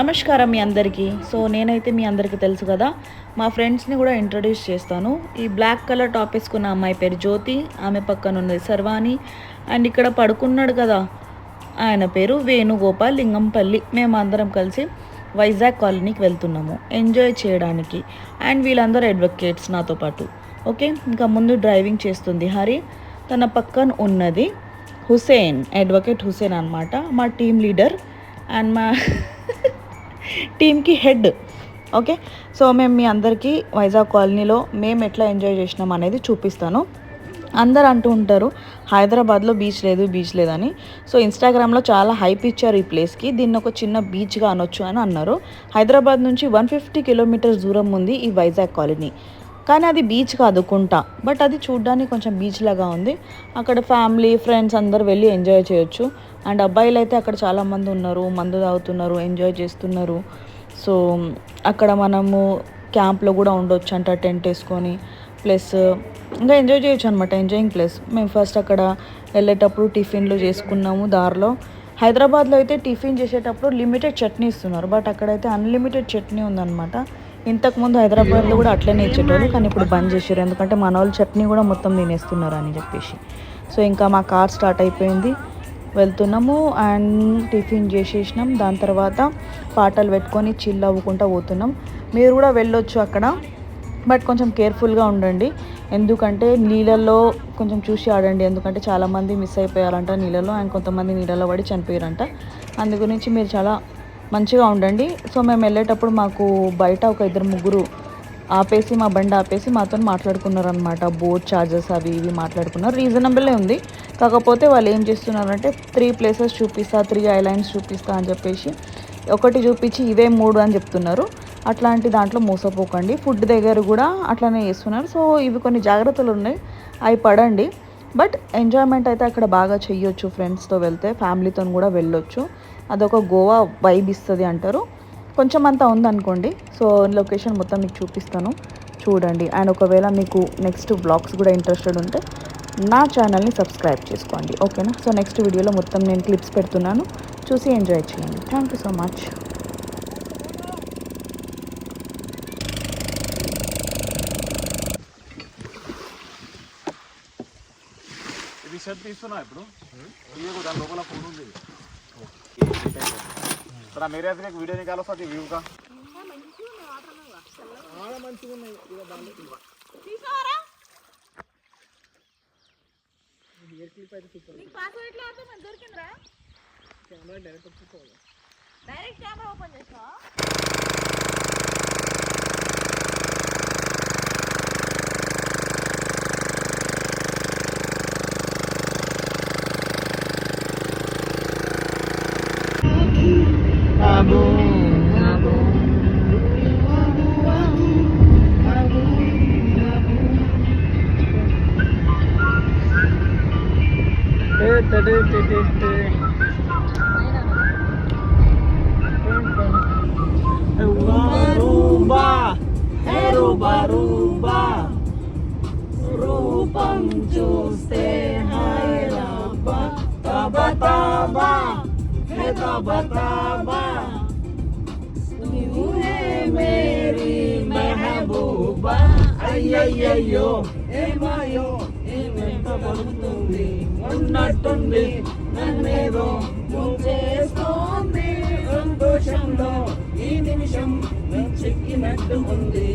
నమస్కారం మీ అందరికీ. సో నేనైతే మీ అందరికీ తెలుసు కదా, మా ఫ్రెండ్స్ని కూడా ఇంట్రడ్యూస్ చేస్తాను. ఈ బ్లాక్ కలర్ టాప్ వేసుకున్న అమ్మాయి పేరు జ్యోతి, ఆమె పక్కన ఉన్నది సర్వాణి, అండ్ ఇక్కడ పడుకున్నాడు కదా ఆయన పేరు వేణుగోపాల్ లింగంపల్లి. మేము అందరం కలిసి వైజాగ్ కాలనీకి వెళ్తున్నాము ఎంజాయ్ చేయడానికి. అండ్ వీళ్ళందరూ అడ్వకేట్స్ నాతో పాటు. ఓకే, ఇంకా ముందు డ్రైవింగ్ చేస్తుంది హరి, తన పక్కన ఉన్నది హుసేన్, అడ్వకేట్ హుసేన్ అనమాట, మా టీమ్ లీడర్ అండ్ మా టీమ్కి హెడ్. ఓకే, సో మేము మీ అందరికీ వైజాగ్ కాలనీలో మేము ఎట్లా ఎంజాయ్ చేసినాం అనేది చూపిస్తాను. అందరు అంటూ ఉంటారు హైదరాబాద్లో బీచ్ లేదని. సో ఇన్స్టాగ్రామ్లో చాలా హైప్ ఇచ్చారు ఈ ప్లేస్కి, దీన్ని ఒక చిన్న బీచ్గా అనొచ్చు అని అన్నారు. హైదరాబాద్ నుంచి 150 కిలోమీటర్స్ దూరం ఉంది ఈ వైజాగ్ కాలనీ, కానీ అది బీచ్ కాదు, కుంట. బట్ అది చూడ్డానికి కొంచెం బీచ్ లాగా ఉంది. అక్కడ ఫ్యామిలీ ఫ్రెండ్స్ అందరు వెళ్ళి ఎంజాయ్ చేయొచ్చు. అండ్ అబ్బాయిలు అయితే అక్కడ చాలామంది ఉన్నారు, మందు తాగుతున్నారు, ఎంజాయ్ చేస్తున్నారు. సో అక్కడ మనము క్యాంప్లో కూడా ఉండొచ్చు అంట, టెంట్ వేసుకొని, ప్లస్ ఇంకా ఎంజాయ్ చేయొచ్చు అనమాట, ఎంజాయింగ్ ప్లేస్. మేము ఫస్ట్ అక్కడ వెళ్ళేటప్పుడు టిఫిన్లు చేసుకున్నాము దారిలో. హైదరాబాద్లో అయితే టిఫిన్ చేసేటప్పుడు లిమిటెడ్ చట్నీ ఇస్తున్నారు, బట్ అక్కడైతే అన్లిమిటెడ్ చట్నీ ఉందన్నమాట. ఇంతకుముందు హైదరాబాద్లో కూడా అట్లనే ఇచ్చేటోళ్ళు, కానీ ఇప్పుడు బంద్ చేశారు, ఎందుకంటే మన వాళ్ళు చట్నీ కూడా మొత్తం తినేస్తున్నారు అని చెప్పేసి. సో ఇంకా మా కార్ స్టార్ట్ అయిపోయింది, వెళ్తున్నాము అండ్ టిఫిన్ చేసేసినాం. దాని తర్వాత పాటలు పెట్టుకొని చిల్ అవ్వుకుంటూ పోతున్నాం. మీరు కూడా వెళ్ళొచ్చు అక్కడ, బట్ కొంచెం కేర్ఫుల్గా ఉండండి, ఎందుకంటే నీళ్ళల్లో కొంచెం చూసి ఆడండి, ఎందుకంటే చాలామంది మిస్ అయిపోయారంట నీళ్ళలో, అండ్ కొంతమంది నీళ్ళలో పడి చనిపోయారంట. అందు గురించి మీరు చాలా మంచిగా ఉండండి. సో మేము వెళ్ళేటప్పుడు మాకు బయట ఒక 2-3 ఆపేసి, మా బండి ఆపేసి మాతో మాట్లాడుకున్నారనమాట. బోట్ ఛార్జెస్ అవి ఇవి మాట్లాడుకున్నారు, రీజనబుల్లే ఉంది. కాకపోతే వాళ్ళు ఏం చేస్తున్నారంటే 3 ప్లేసెస్ చూపిస్తా, 3 ఐలాండ్స్ చూపిస్తా అని చెప్పేసి ఒకటి చూపించి ఇవే 3 అని చెప్తున్నారు. అట్లాంటి దాంట్లో మోసపోకండి. ఫుడ్ దగ్గర కూడా అట్లానే చేస్తున్నారు. సో ఇవి కొన్ని జాగ్రత్తలు ఉన్నాయి, అవి పడండి. బట్ ఎంజాయ్మెంట్ అయితే అక్కడ బాగా చెయ్యొచ్చు, ఫ్రెండ్స్తో వెళ్తే, ఫ్యామిలీతో కూడా వెళ్ళొచ్చు. అదొక గోవా వైబ్ ఇస్తుంది అంటారు, కొంచెం అంతా ఉందనుకోండి. సో లొకేషన్ మొత్తం మీకు చూపిస్తాను, చూడండి. అండ్ ఒకవేళ మీకు నెక్స్ట్ బ్లాగ్స్ కూడా ఇంట్రెస్టెడ్ ఉంటే నా ఛానల్ని సబ్స్క్రైబ్ చేసుకోండి, ఓకేనా? సో నెక్స్ట్ వీడియోలో మొత్తం నేను క్లిప్స్ పెడుతున్నాను, చూసి ఎంజాయ్ చేయండి. Thank you so much. తీస్తున్నా ఇప్పుడు దాని లోపల ఫోన్ ఉంది. मेरे एक वीडियो निकालो सर, व्यू का మంచిగా ఉన్నాయి. డైరెక్ట్ కెమెరా ఓపెన్ చేసావా? రూపం చూస్తే హైరాబా తబతాబా హే తబతాబా నువ్వే మేరీ మెహబూబా. అయ్యయ్యో ఏమాయో ఏమెంత పడుతుంది, ఉన్నట్టుండి నన్నేదో చేస్తోంది, సంతోషంలో ఈ నిమిషం చెక్కినట్టు ఉంది.